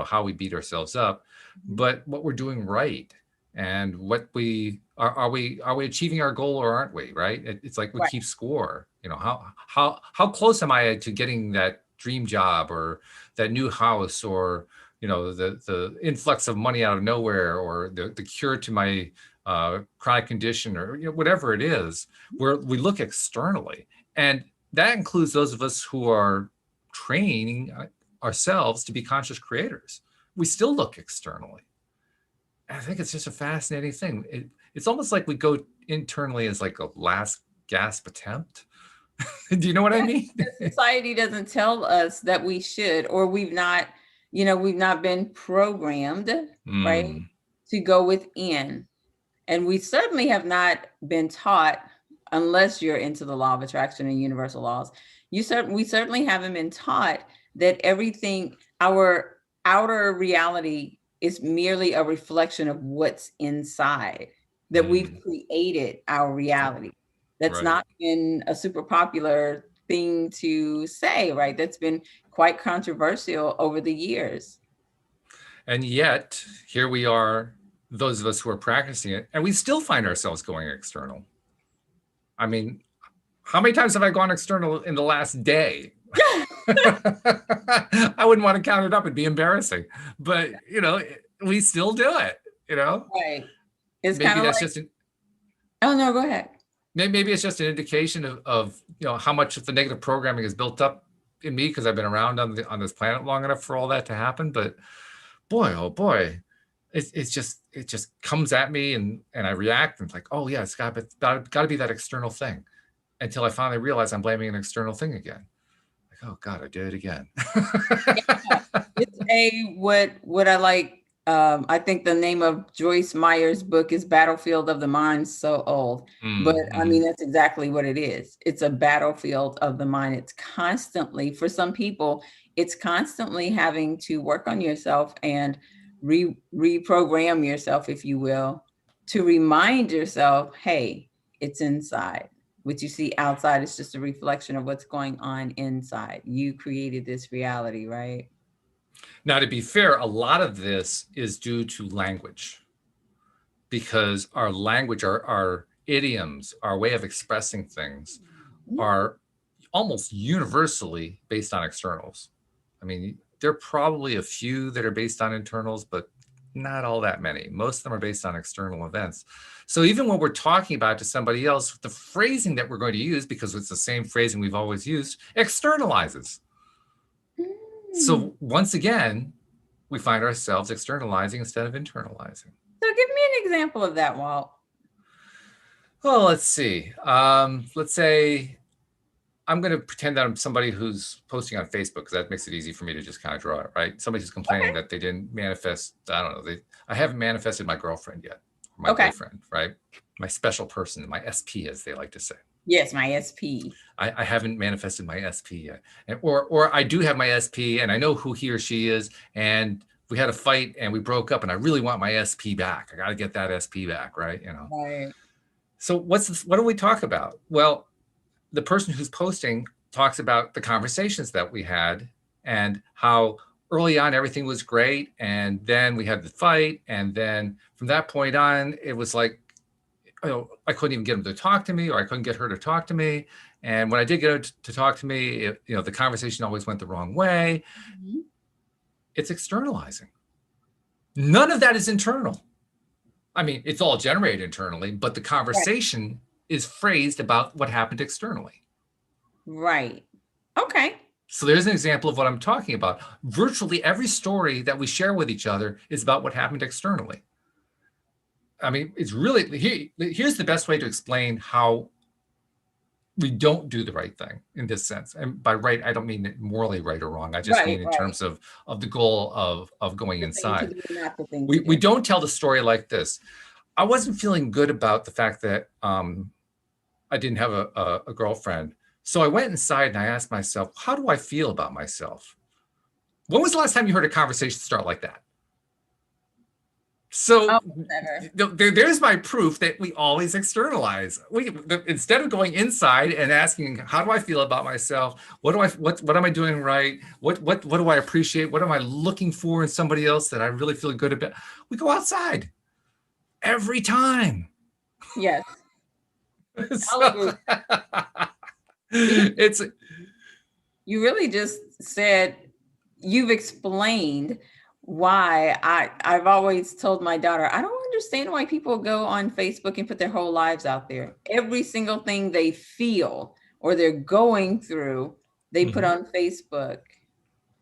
how we beat ourselves up,
Mhm.
but what we're doing right, and what we are we achieving our goal, or aren't we, right? It's like we
Right.
keep score. How close am I to getting that dream job, or that new house, or the influx of money out of nowhere, or the cure to my chronic condition, or whatever it is, where we look externally. And that includes those of us who are training ourselves to be conscious creators. We still look externally. I think it's just a fascinating thing. It's almost like we go internally as like a last gasp attempt. Do you know what I mean?
Society doesn't tell us that we should, or we've not been programmed, right,
Mm,
to go within. And we certainly have not been taught, unless you're into the law of attraction and universal laws, we certainly haven't been taught that everything, our outer reality, is merely a reflection of what's inside, that we've
mm,
created our reality. That's
right.
not been a super popular thing to say, right? That's been quite controversial over the years.
And yet, here we are, those of us who are practicing it, and we still find ourselves going external. I mean, how many times have I gone external in the last day? I wouldn't want to count it up. It'd be embarrassing. But, we still do it, you know?
Right. It's kind
Maybe
of
that's
like,
just an,
oh no, go ahead.
maybe it's just an indication of how much of the negative programming is built up in me, because I've been around on this planet long enough for all that to happen. But boy, oh boy, it just comes at me, and I react, and it's like, oh yeah, it's got to be that external thing, until I finally realize I'm blaming an external thing again. Like, oh God, I did it again.
It's a what I like. I think the name of Joyce Meyer's book is Battlefield of the Mind. So old, but I
Mm-hmm.
mean that's exactly what it is. It's a battlefield of the mind. It's constantly, for some people, it's constantly having to work on yourself and reprogram yourself, if you will, to remind yourself, hey, it's inside. What you see outside is just a reflection of what's going on inside. You created this reality, right?
Now, to be fair, a lot of this is due to language, because our language, our idioms, our way of expressing things are almost universally based on externals. I mean, there are probably a few that are based on internals, but not all that many. Most of them are based on external events. So even when we're talking about to somebody else, the phrasing that we're going to use, because it's the same phrasing we've always used, externalizes.
Mm.
So once again, we find ourselves externalizing instead of internalizing.
So give me an example of that, Walt.
Well, let's see. Let's say I'm going to pretend that I'm somebody who's posting on Facebook, because that makes it easy for me to just kind of draw it, right? Somebody who's complaining that they didn't manifest. I don't know. I haven't manifested my girlfriend yet, or my
Okay.
boyfriend, right? My special person, my SP, as they like to say.
Yes, my SP.
I haven't manifested my SP yet, or I do have my SP, and I know who he or she is, and we had a fight and we broke up, and I really want my SP back. I got to get that SP back, right?
Right.
So what do we talk about? Well, the person who's posting talks about the conversations that we had, and how early on everything was great, and then we had the fight, and then from that point on it was like, I couldn't even get him to talk to me, or I couldn't get her to talk to me. And when I did get her to talk to me, the conversation always went the wrong way.
Mhm.
It's externalizing. None of that is internal. I mean, it's all generated internally, but the conversation is phrased about what happened externally.
Right. Okay.
So there's an example of what I'm talking about. Virtually every story that we share with each other is about what happened externally. I mean, it's really, here's the best way to explain how we don't do the right thing in this sense. And by right, I don't mean morally right or wrong. I just
Right,
mean in
right.
terms of the goal of going
The thing to
inside.
do, not the thing to
We
do.
don't tell the story like this. I wasn't feeling good about the fact that I didn't have a girlfriend. So I went inside and I asked myself, how do I feel about myself? When was the last time you heard a conversation start like that? So
Never.
there's my proof that we always externalize. Instead of going inside and asking, how do I feel about myself? What am I doing right? What do I appreciate? What am I looking for in somebody else that I really feel good about? We go outside every time.
Yes. I'll agree.
It's
You really just said, you've explained why I've always told my daughter, I don't understand why people go on Facebook and put their whole lives out there. Every single thing they feel or they're going through, they put on Facebook.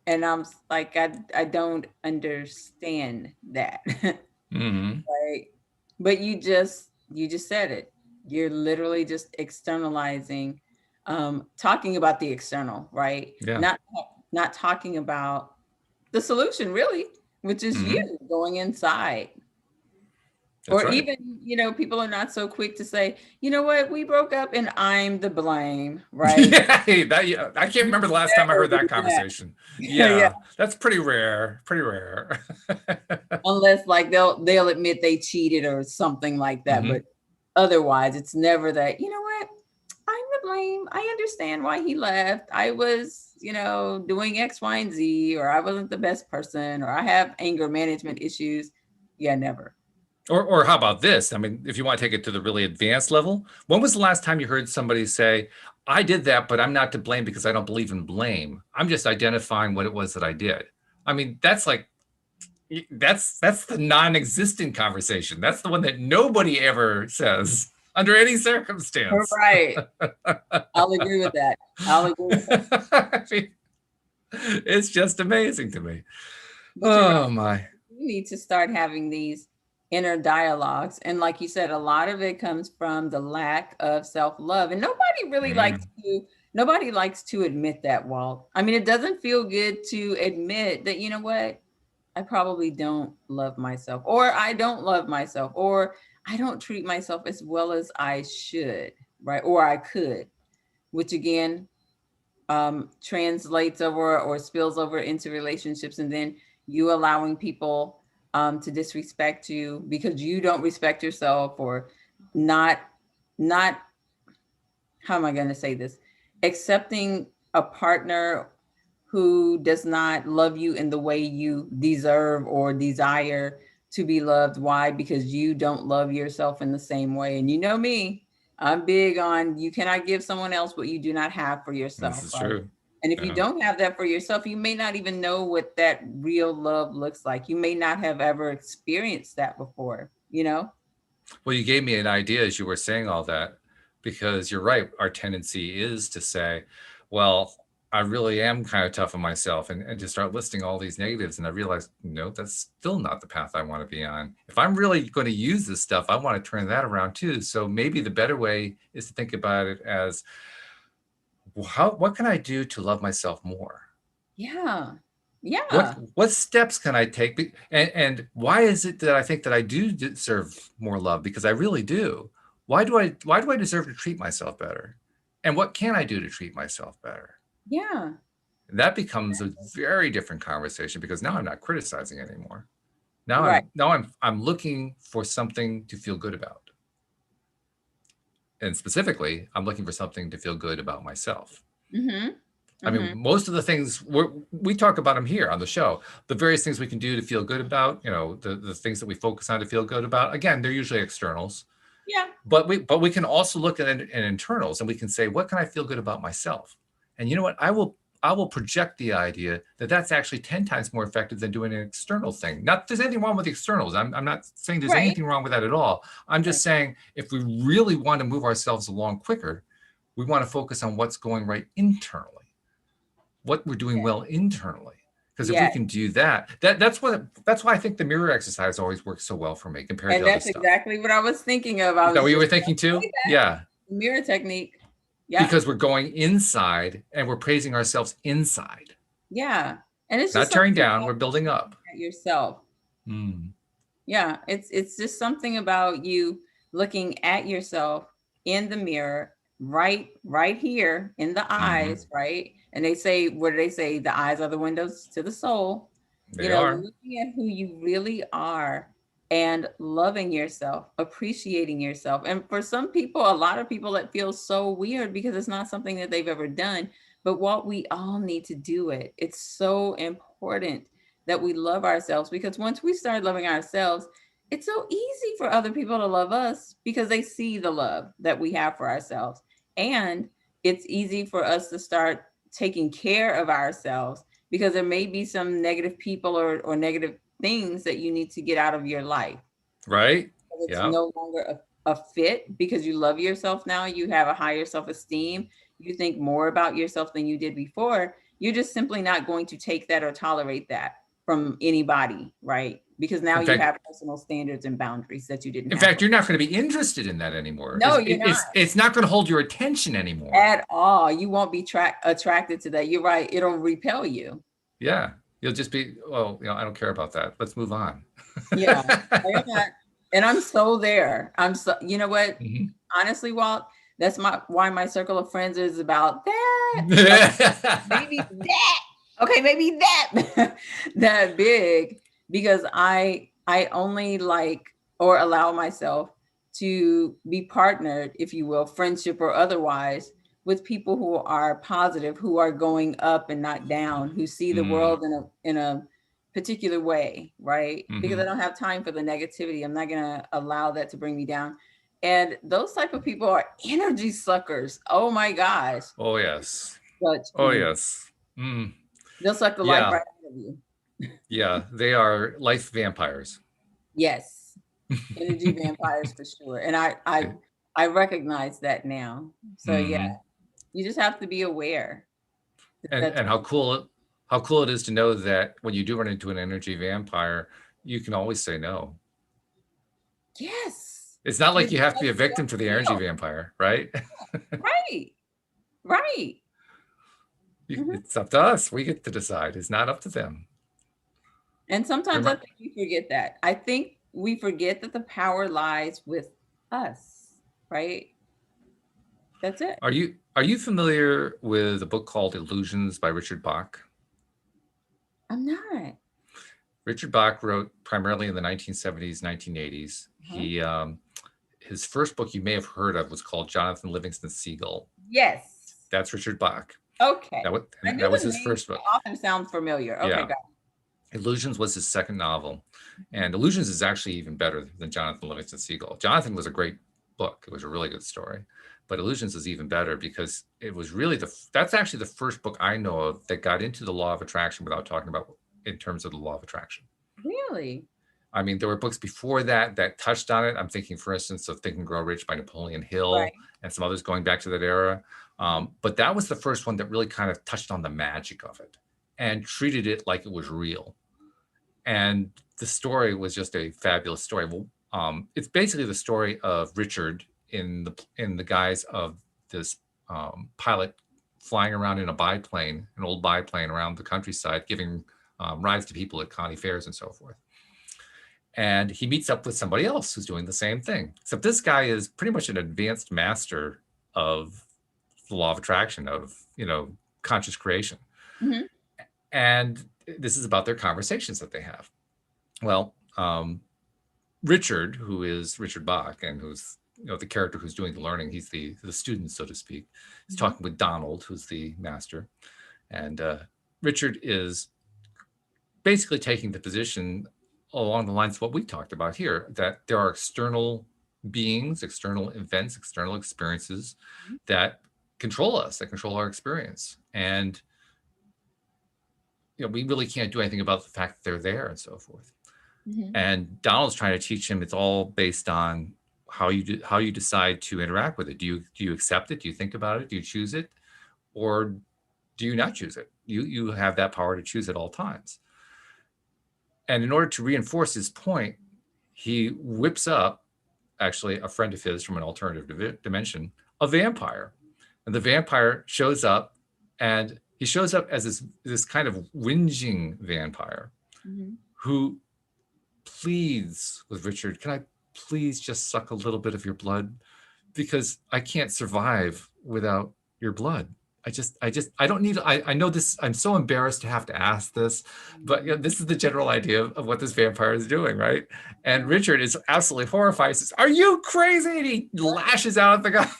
And I'm like, I don't understand that. Right. But you just said it. You're literally just externalizing, talking about the external, right?
Yeah.
Not talking about the solution, really, which is you going inside.
That's
Or
right.
even, people are not so quick to say, you know what, we broke up and I'm the blame, right?
Yeah, I can't remember the last time I heard that conversation. Yeah, that's pretty rare. Pretty rare.
Unless like they'll admit they cheated or something like that. But otherwise, it's never that, you know what, I'm the blame. I understand why he left. I was, doing X, Y, and Z, or I wasn't the best person, or I have anger management issues. Yeah, never.
Or how about this? I mean, if you want to take it to the really advanced level, when was the last time you heard somebody say, I did that, but I'm not to blame because I don't believe in blame. I'm just identifying what it was that I did. I mean, that's the non-existent conversation. That's the one that nobody ever says under any circumstance.
Right. I'll agree with that. I'll agree with that.
I mean, it's just amazing to me.
But
my.
You need to start having these inner dialogues. And like you said, a lot of it comes from the lack of self-love. And nobody really likes to admit that, Walt. I mean, it doesn't feel good to admit that, you know what? I probably don't love myself, or I don't love myself, or I don't treat myself as well as I should, right? Or I could, which again, translates over or spills over into relationships. And then you allowing people to disrespect you because you don't respect yourself, or not, how am I going to say this? Accepting a partner who does not love you in the way you deserve or desire to be loved. Why? Because you don't love yourself in the same way. And you know me, I'm big on, you cannot give someone else what you do not have for yourself.
This is
right?
true.
And if you don't have that for yourself, you may not even know what that real love looks like. You may not have ever experienced that before,
Well, you gave me an idea as you were saying all that, because you're right. Our tendency is to say, well, I really am kind of tough on myself, and to start listing all these negatives. And I realized, no, that's still not the path I want to be on. If I'm really going to use this stuff, I want to turn that around too. So maybe the better way is to think about it as, what can I do to love myself more?
Yeah.
What steps can I take? And why is it that I think that I do deserve more love? Because I really do. Why do I deserve to treat myself better? And what can I do to treat myself better?
Yeah.
And that becomes a very different conversation, because now I'm not criticizing anymore. Now I'm looking for something to feel good about. And specifically, I'm looking for something to feel good about myself. I mean, most of the things we talk about them here on the show, the various things we can do to feel good about, the things that we focus on to feel good about, again, they're usually externals.
Yeah.
But we can also look at internals, and we can say, what can I feel good about myself? And you know what? I will project the idea that that's actually 10 times more effective than doing an external thing. Not there's anything wrong with the externals. I'm not saying there's
Right.
anything wrong with that at all. I'm just saying if we really want to move ourselves along quicker, we want to focus on what's going right internally, what we're doing well internally. Because if we
Yeah.
can do that's why I think the mirror exercise always works so well for me compared
And
to other
that's
stuff.
exactly what I was thinking of. I
Is that
was
what you were
just
thinking too?
say that.
Yeah.
Mirror technique. Yeah.
Because we're going inside and we're praising ourselves inside.
Yeah. And it's
Not
just
tearing down, we're building up.
Yourself. Yeah. It's just something about you looking at yourself in the mirror, right here in the eyes, right? And they say, what do they say? The eyes are the windows to the soul.
They are.
Looking at who you really are and loving yourself, appreciating yourself. And for some people, a lot of people, it feels so weird because it's not something that they've ever done. But what we all need to do it. It's so important that we love ourselves, because once we start loving ourselves, it's so easy for other people to love us because they see the love that we have for ourselves. And it's easy for us to start taking care of ourselves because there may be some negative people or negative things that you need to get out of your life.
Right.
It's no longer a fit because you love yourself now. You have a higher self-esteem. You think more about yourself than you did before. You're just simply not going to take that or tolerate that from anybody, right? Because now you have personal standards and boundaries that you didn't have.
In fact, you're not going to be interested in that anymore.
No, you're not.
It's not going to hold your attention anymore.
At all. You won't be attracted to that. You're right. It'll repel you.
Yeah. You'll just be, well, I don't care about that. Let's move on.
Yeah. And I'm so there. You know what? Honestly, Walt, that's why my circle of friends is about that. Maybe that. Okay, maybe that big, because I only like or allow myself to be partnered, if you will, friendship or otherwise, with people who are positive, who are going up and not down, who see the world in a particular way, right? Because I don't have time for the negativity. I'm not going to allow that to bring me down. And those type of people are energy suckers. Oh my gosh.
Oh yes. Yes.
They'll suck the life right out of you.
Yeah, they are life vampires.
Yes. Energy vampires for sure. And I recognize that now. So yeah, you just have to be aware.
And how cool it is to know that when you do run into an energy vampire, you can always say no.
Yes.
It's not like you have to be a victim to the energy vampire, right?
Right.
It's up to us. We get to decide. It's not up to them.
And sometimes I think we forget that. I think we forget that the power lies with us, right? That's it.
Are you familiar with a book called Illusions by Richard Bach?
I'm not.
Richard Bach wrote primarily in the 1970s, 1980s. He his first book you may have heard of was called Jonathan Livingston Seagull.
Yes.
That's Richard Bach.
Okay.
That was his first book.
Often sounds familiar. Okay, got it.
Illusions was his second novel. And Illusions is actually even better than Jonathan Livingston Seagull. Jonathan was a great book. It was a really good story. But Illusions is even better because it was really that's actually the first book I know of that got into the law of attraction without talking about in terms of the law of attraction.
Really?
I mean, there were books before that touched on it. I'm thinking, for instance, of Think and Grow Rich by Napoleon Hill and some others going back to that era. But that was the first one that really kind of touched on the magic of it and treated it like it was real. And the story was just a fabulous story. Well, it's basically the story of Richard in the guise of this pilot flying around in a biplane, an old biplane around the countryside, giving rides to people at county fairs and so forth. And he meets up with somebody else who's doing the same thing. Except this guy is pretty much an advanced master of the law of attraction, of, conscious creation. And this is about their conversations that they have. Well, Richard, who is Richard Bach, and who's the character who's doing the learning, he's the student, so to speak, is talking with Donald, who's the master. And Richard is basically taking the position along the lines of what we talked about here, that there are external beings, external events, external experiences that control us, that control our experience. And we really can't do anything about the fact that they're there and so forth. And Donald's trying to teach him it's all based on how you decide to interact with it. Do you accept it? Do you think about it? Do you choose it? Or do you not choose it? You have that power to choose at all times. And in order to reinforce his point, he whips up, actually, a friend of his from an alternative dimension, a vampire. And the vampire shows up, and he shows up as this kind of whinging vampire who pleads with Richard, can I please just suck a little bit of your blood? Because I can't survive without your blood. I don't need, I know this, I'm so embarrassed to have to ask this, but this is the general idea of what this vampire is doing, right? And Richard is absolutely horrified. He says, are you crazy? And he lashes out at the guy.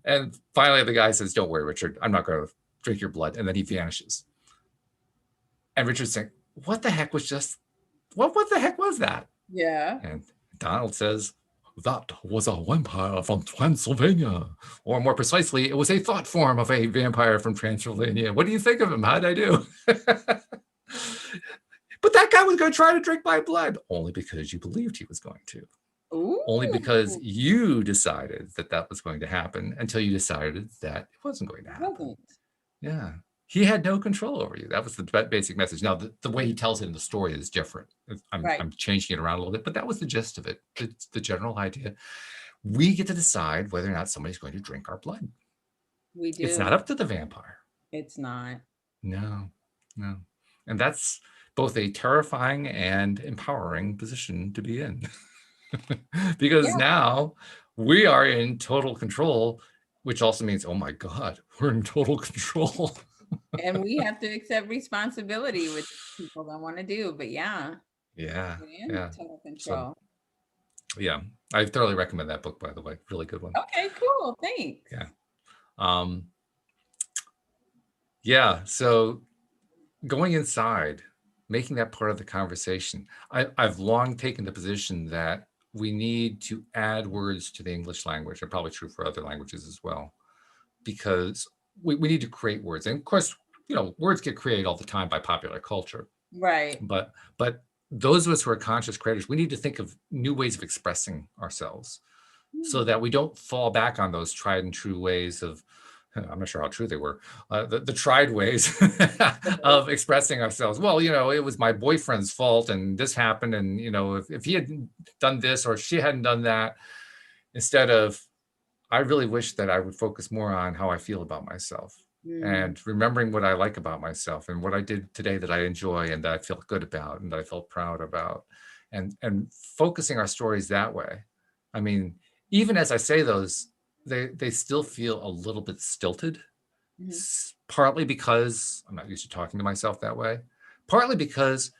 And finally the guy says, don't worry, Richard, I'm not going to drink your blood. And then he vanishes. And Richard's saying, what the heck was that?
Yeah.
And Donald says, that was a vampire from Transylvania. Or more precisely, it was a thought form of a vampire from Transylvania. What do you think of him? How'd I do? But that guy was going to try to drink my blood. Only because you believed he was going to.
Ooh.
Only because you decided that was going to happen until you decided that it wasn't going to happen. Yeah. He had no control over you. That was the basic message. Now, the way he tells it in the story is different. I'm changing it around a little bit, but that was the gist of it. It's the general idea. We get to decide whether or not somebody's going to drink our blood.
We do.
It's not up to the vampire.
It's not.
No. And that's both a terrifying and empowering position to be in. Because now we are in total control, which also means, oh my God, we're in total control.
And we have to accept responsibility, which people don't want to do, but
yeah.
Total control.
So, yeah, I thoroughly recommend that book, by the way. Really good one.
Okay, cool. Thanks.
Yeah. So going inside, making that part of the conversation. I've long taken the position that we need to add words to the English language, and probably true for other languages as well, because we need to create words. And of course, words get created all the time by popular culture.
Right.
But those of us who are conscious creators, we need to think of new ways of expressing ourselves so that we don't fall back on those tried and true ways of, I'm not sure how true they were, the tried ways of expressing ourselves. Well, it was my boyfriend's fault and this happened. And, if he had done this or she hadn't done that, instead of, I really wish that I would focus more on how I feel about myself and remembering what I like about myself and what I did today that I enjoy and that I feel good about and that I felt proud about, and focusing our stories that way. I mean, even as I say those, they still feel a little bit stilted, partly because I'm not used to talking to myself that way, partly because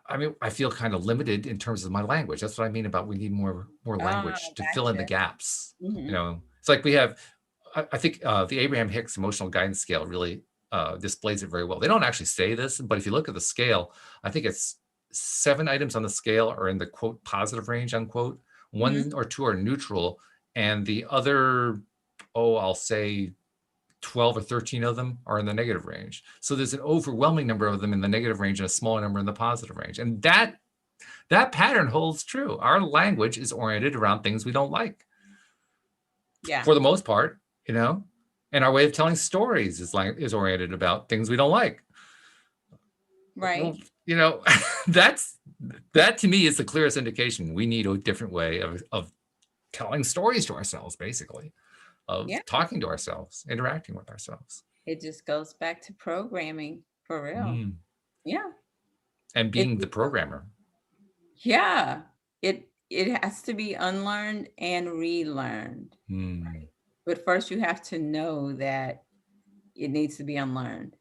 I feel kind of limited in terms of my language. That's what I mean about we need more language to fill in the gaps. It's like we have, I think the Abraham Hicks emotional guidance scale really displays it very well. They don't actually say this, but if you look at the scale, I think it's 7 items on the scale are in the quote positive range, unquote. 1 or 2 are neutral, and the other, I'll say 12 or 13 of them are in the negative range. So there's an overwhelming number of them in the negative range and a smaller number in the positive range. And that pattern holds true. Our language is oriented around things we don't like.
Yeah.
For the most part, and our way of telling stories is oriented about things we don't like.
Right.
Well, that to me is the clearest indication we need a different way of telling stories to ourselves, basically. Of talking to ourselves, interacting with ourselves.
It just goes back to programming, for real. Yeah.
And being the programmer.
Yeah. It has to be unlearned and relearned. Right? But first you have to know that it needs to be unlearned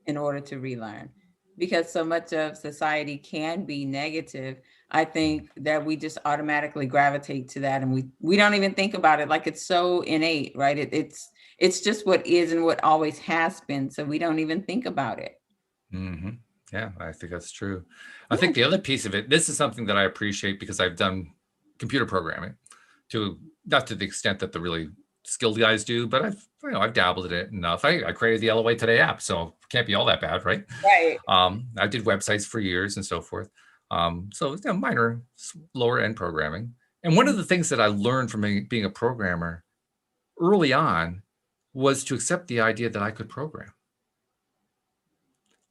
in order to relearn. Because so much of society can be negative, I think that we just automatically gravitate to that, and we don't even think about it. Like, it's so innate, right? It's just what is and what always has been, so we don't even think about it.
Yeah, I think that's true. I think the other piece of it, this is something that I appreciate because I've done computer programming to not to the extent that the really skilled guys do, but I've dabbled in it enough. I created the LOA Today app, so it can't be all that bad, right?
Right.
I did websites for years and so forth. So minor, lower end programming. And one of the things that I learned from being a programmer early on was to accept the idea that I could program.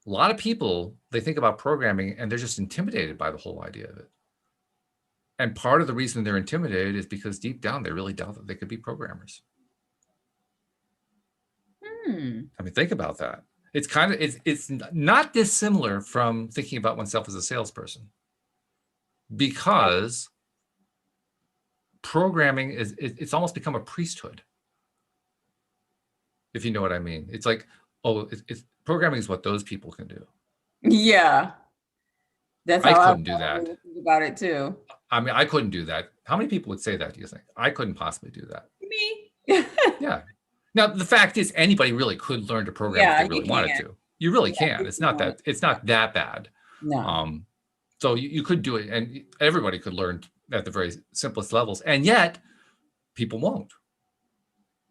A lot of people, they think about programming and they're just intimidated by the whole idea of it. And part of the reason they're intimidated is because deep down, they really doubt that they could be programmers. I mean, think about that. It's kind of, it's not dissimilar from thinking about oneself as a salesperson, because programming it's almost become a priesthood. If you know what I mean. It's like, oh, it's programming is what those people can do.
Yeah. That's
I
how
couldn't do that.
think about it too.
I mean, I couldn't do that. How many people would say that, do you think? I couldn't possibly do that.
Me.
Yeah. Now, the fact is anybody really could learn to program if they really wanted to. You really can. It's not that bad.
No.
So you could do it, and everybody could learn at the very simplest levels, and yet people won't.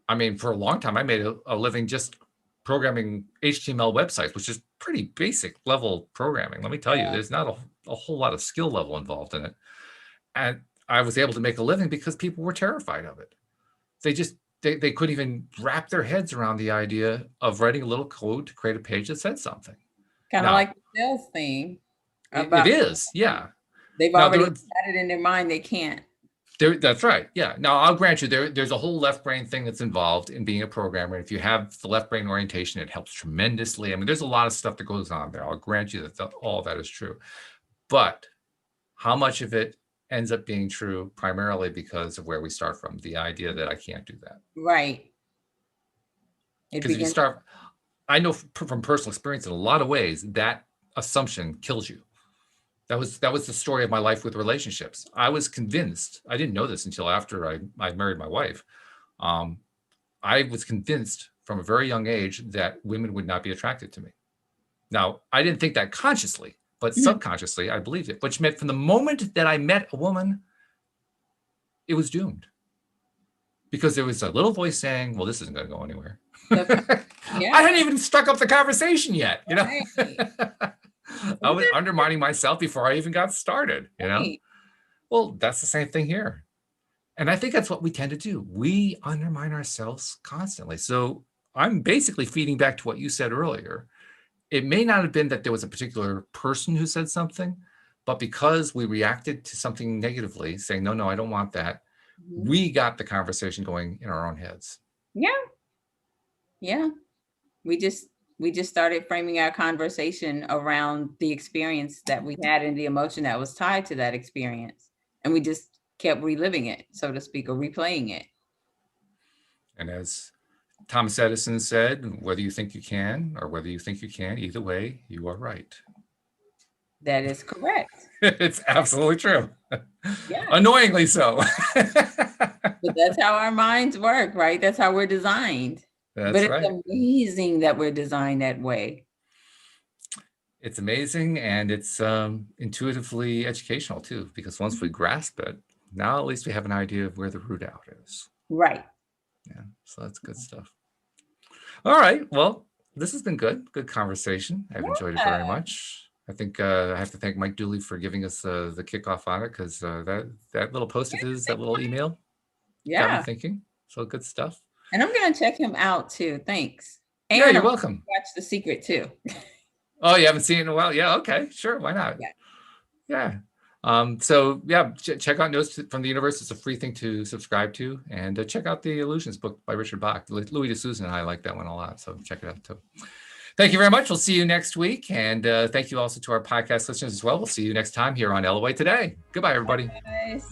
I mean, for a long time, I made a living just programming HTML websites, which is pretty basic level programming. Let me tell you, there's not a whole lot of skill level involved in it. And I was able to make a living because people were terrified of it. They couldn't even wrap their heads around the idea of writing a little code to create a page that said something.
Kind of like the sales thing.
It is, yeah.
They've already got it in their mind. They can't.
That's right. Yeah. Now, I'll grant you there's a whole left brain thing that's involved in being a programmer. If you have the left brain orientation, it helps tremendously. I mean, there's a lot of stuff that goes on there. I'll grant you that all that is true. But how much of it ends up being true primarily because of where we start from, the idea that I can't do that.
Right.
Because if you start, I know from personal experience in a lot of ways, that assumption kills you. That was the story of my life with relationships. I was convinced, I didn't know this until after I married my wife. I was convinced from a very young age that women would not be attracted to me. Now, I didn't think that consciously, but subconsciously I believed it, which meant from the moment that I met a woman, it was doomed. Because there was a little voice saying, well, this isn't going to go anywhere. Yeah. I hadn't even struck up the conversation yet, you know? Right. I was undermining myself before I even got started, you know? Well, that's the same thing here. And I think that's what we tend to do. We undermine ourselves constantly. So I'm basically feeding back to what you said earlier. It may not have been that there was a particular person who said something, but because we reacted to something negatively, saying, no, I don't want that, we got the conversation going in our own heads.
Yeah. Yeah. We just started framing our conversation around the experience that we had and the emotion that was tied to that experience. And we just kept reliving it, so to speak, or replaying it.
And as Thomas Edison said, whether you think you can or whether you think you can, either way, you are right.
That is correct.
It's absolutely true. Yeah. Annoyingly so.
But that's how our minds work, right? That's how we're designed. But it's amazing that we're designed that way.
It's amazing, and it's intuitively educational too, because once we grasp it, now at least we have an idea of where the root out is.
Right.
Yeah, so that's good stuff. All right, well, this has been good conversation. I've enjoyed it very much. I think I have to thank Mike Dooley for giving us the kickoff on it, because that little post of his, that little email, got me thinking. So good stuff.
And I'm going to check him out too. Thanks. And
yeah, you're welcome.
Watch The Secret too.
Oh, you haven't seen it in a while? Yeah, okay, sure, why not? Yeah. So yeah, check out Notes from the Universe. It's a free thing to subscribe to, and check out the Illusions book by Richard Bach. Louis DeSouza and I like that one a lot, so check it out too. Thank you very much. We'll see you next week, and thank you also to our podcast listeners as well. We'll see you next time here on LOA Today. Goodbye, everybody.
Bye, guys.